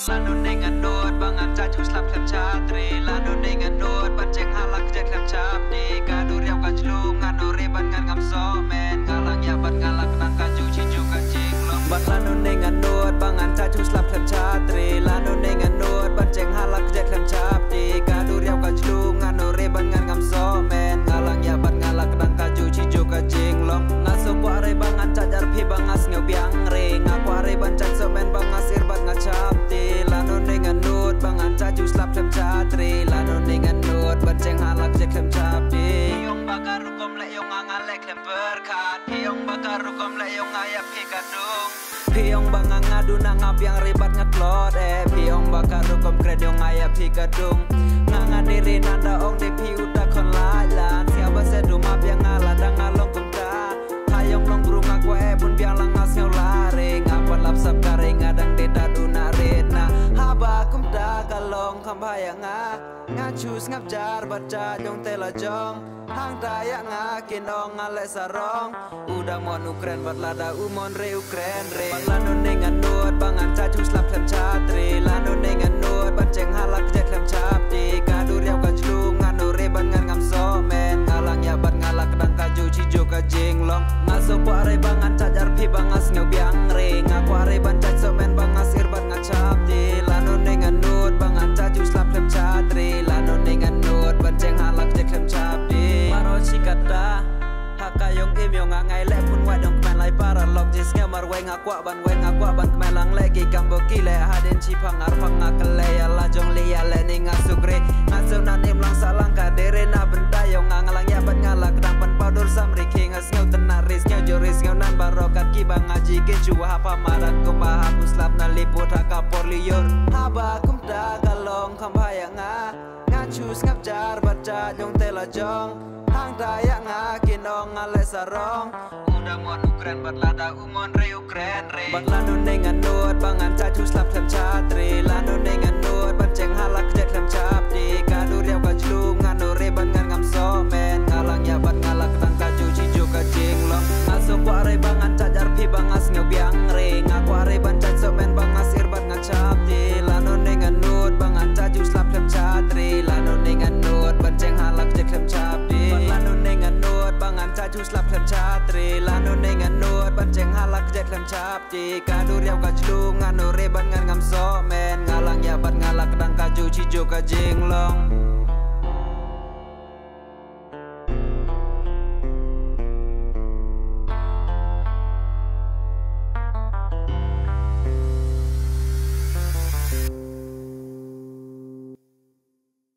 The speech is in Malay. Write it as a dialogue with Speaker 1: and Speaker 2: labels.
Speaker 1: Lanu dengan nuat bangan caju slap klem chatri Lanu dengan nuat banceng halak je klem capdi Kadu riau kajlung nganu reban ngan ngam somen Ngalang ya bat ngalak nang kaju ciju kajing long Bat lanu dengan nuat bangan caju slap klem chatri Lanu dengan nuat banceng halak je klem capdi Kadu riau kajlung nganu reban ngan ngam somen Ngalang ya bat ngalak nang kaju ciju kajing long Ngaso kuare bangan cajar pi bangas ngeu biang re Ngakuare bancang somen bangas irbat ngacapti Lanu dengan nuat bangan caju slap klem chatri Lanu dengan nuat banceng halak je klem capdi Piong bakar rukom le yong angale klem berkat Piong bakar rukom le yong ayap pi kadung Piong bangang ngadu nak ngabiang ribat ngetlot Piong bakar rukom kred yong ayap pi kadung Ngangan diri nanda ong de pi udah kon lalan Siapa sedu mabiang ngaladang ngalong kumta Hayong long guru ngakwa pun biang langas ngau lare Ngapa lapsap kare ngadang deda duna rena Haba kumta kalong kambayang ngacus ngapjar baca jong tela jong Hang dayak ngakin ong ngale sarong Udah mon Ukren bat lada umon re Ukren re Lanu dengan nuat bangan caju slap klem chatri Lanu dengan nuat banceng halak je klem capdi Kadu riau kajlung nganu reban ngan ngam somen Ngalang ya bat ngalak dang kaju cijo kajing long Ngaso kuare bangan cajar pi bangas ngeu biang re Ngakuare bancaj somen bangas irbat ngacapdi Lanu dengan nuat bangan caju slap klem chatri Lanu dengan nuat banceng halak je klem capdi Maro cikata Hakayong imyong ngai le pun wadong kemen lai para log jis ngeu marwe ngakwa ban kemelang legi kambo kile haden cipang arfang ngakele ya lajong lia le ni ngasugre ngaso nan imlang salang kadere na benda yong ngalang ya bat ngalak dampan powder samri king as ngeu tenar ris ngeu joris ngeu nan barokat kibang ngaji keju hapa marak kumba hapus lap na liput hakapor liur haba kumda kalong kambayang ngacus ngapjar baca jong tela jong Hang dayak ngakin ong ngale sarong Udah mon Ukren bat lada umon re Ukren re Bat lanu dengan nuat bangan caju slap klem chatri Lanu dengan nuat banceng halak je klem capdi Kadu riau kajlung nganu reban ngan ngam somen Ngalang ya bat ngalak tang kaju cijo kajing long Ngaso kuare bangan cajar pi bangas ngeu biang re Ngakuare bancaj somen bangas irbat ngacapdi Lanu dengan nuat bangan caju slap klem chatri Lanu dengan nuat banceng halak je klem capdi Lanu dengan nuat bangan caju slap klem chatri Lanu dengan nuat banceng halak je klem capdi Kadu riau kajlung nganu reban ngan ngam somen Ngalang ya bat ngalak dang kaju cijo kajing long